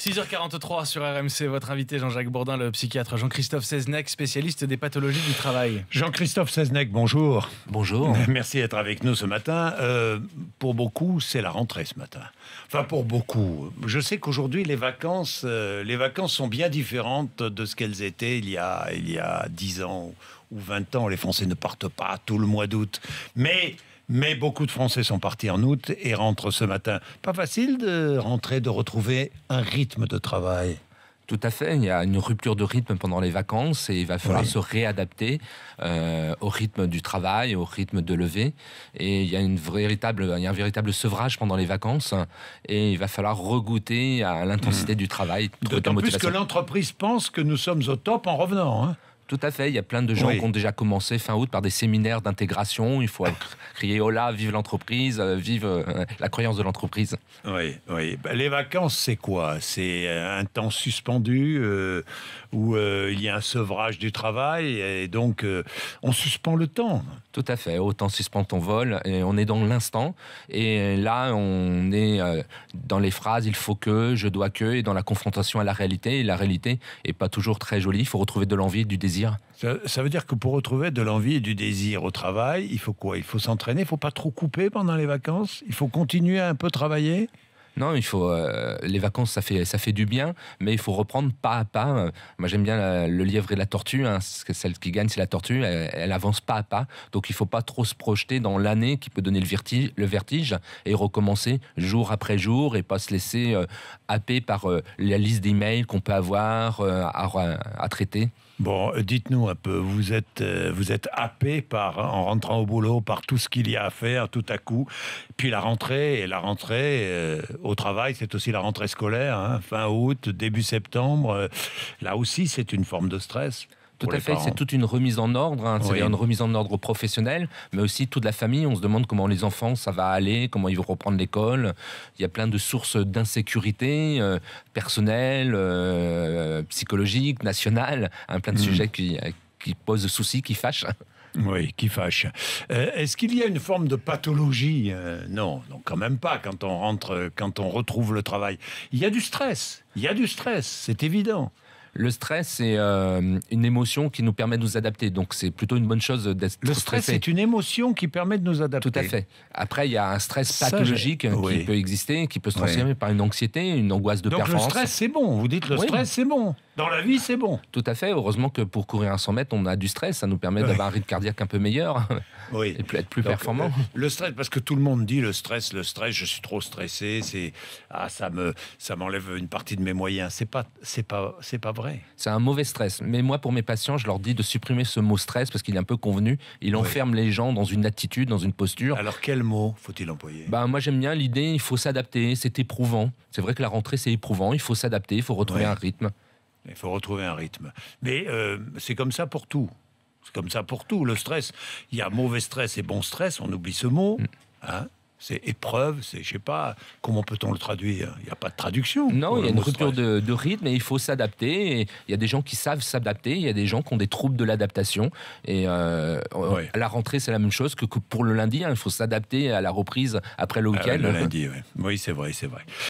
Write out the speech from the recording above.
6h43 sur RMC, votre invité Jean-Jacques Bourdin, le psychiatre Jean-Christophe Seznec, spécialiste des pathologies du travail. Jean-Christophe Seznec, bonjour. Bonjour. Merci d'être avec nous ce matin. Pour beaucoup, c'est la rentrée ce matin. Enfin, pour beaucoup. Je sais qu'aujourd'hui, les vacances sont bien différentes de ce qu'elles étaient il y a 10 ans ou 20 ans. Les Français ne partent pas tout le mois d'août. Mais beaucoup de Français sont partis en août et rentrent ce matin. Pas facile de rentrer, de retrouver un rythme de travail. Tout à fait, il y a une rupture de rythme pendant les vacances et il va falloir se réadapter au rythme du travail, au rythme de lever. Et il y a un véritable sevrage pendant les vacances et il va falloir regoûter à l'intensité du travail. D'autant plus que l'entreprise pense que nous sommes au top en revenant, hein. Tout à fait, il y a plein de gens qui ont déjà commencé fin août par des séminaires d'intégration. Il faut crier « Hola, vive l'entreprise, vive la croyance de l'entreprise ». Oui. Les vacances, c'est quoi? C'est un temps suspendu où il y a un sevrage du travail et donc on suspend le temps. Tout à fait, autant suspendre ton vol et on est dans l'instant. Et là, on est dans les phrases « il faut que »,« je dois que » et dans la confrontation à la réalité. Et la réalité n'est pas toujours très jolie, il faut retrouver de l'envie, du désir. Ça veut dire que pour retrouver de l'envie et du désir au travail, il faut quoi? Il faut s'entraîner, il ne faut pas trop couper pendant les vacances? Il faut continuer à un peu travailler? Non, il faut les vacances, ça fait du bien, mais il faut reprendre pas à pas. Moi, j'aime bien le lièvre et la tortue. Hein, celle qui gagne, c'est la tortue. Elle avance pas à pas. Donc, il faut pas trop se projeter dans l'année qui peut donner le vertige et recommencer jour après jour et pas se laisser happer par la liste d'emails qu'on peut avoir à traiter. Bon, dites-nous un peu, vous êtes happé en rentrant au boulot par tout ce qu'il y a à faire tout à coup. Puis la rentrée au travail, c'est aussi la rentrée scolaire, hein, fin août, début septembre. Là aussi, c'est une forme de stress. Tout à fait, c'est toute une remise en ordre, hein. C'est une remise en ordre professionnelle, mais aussi toute la famille. On se demande comment les enfants, ça va aller, comment ils vont reprendre l'école. Il y a plein de sources d'insécurité personnelles, psychologiques, nationales, hein, plein de sujets qui posent soucis, qui fâchent. Oui, qui fâche. Est-ce qu'il y a une forme de pathologie? Non, quand même pas quand on retrouve le travail. Il y a du stress, c'est évident. Le stress, c'est une émotion qui nous permet de nous adapter. Donc, c'est plutôt une bonne chose d'être stressé. Le stress, c'est une émotion qui permet de nous adapter. Tout à fait. Après, il y a un stress pathologique qui peut exister, qui peut se transformer par une anxiété, une angoisse de performance. Donc, le stress, c'est bon. Vous dites le stress, c'est bon. Dans la vie, c'est bon. Tout à fait. Heureusement que pour courir un 100 mètres, on a du stress. Ça nous permet d'avoir un rythme cardiaque un peu meilleur et être plus performant. Le stress, parce que tout le monde dit le stress, je suis trop stressé, ça m'enlève une partie de mes moyens. C'est pas vrai. C'est un mauvais stress. Mais moi, pour mes patients, je leur dis de supprimer ce mot stress parce qu'il est un peu convenu. Il enferme les gens dans une attitude, dans une posture. Alors, quel mot faut-il employer? Moi, j'aime bien l'idée, il faut s'adapter, c'est éprouvant. C'est vrai que la rentrée, c'est éprouvant. Il faut s'adapter, il faut retrouver un rythme. Il faut retrouver un rythme. Mais c'est comme ça pour tout. C'est comme ça pour tout. Le stress, il y a mauvais stress et bon stress. On oublie ce mot. Hein? C'est épreuve, je sais pas, comment peut-on le traduire? Il n'y a pas de traduction. Non, il y a une rupture de rythme et il faut s'adapter. Et il y a des gens qui savent s'adapter, il y a des gens qui ont des troubles de l'adaptation. Et à la rentrée, c'est la même chose que pour le lundi. Hein, il faut s'adapter à la reprise après le week-end. Le lundi, oui, c'est vrai.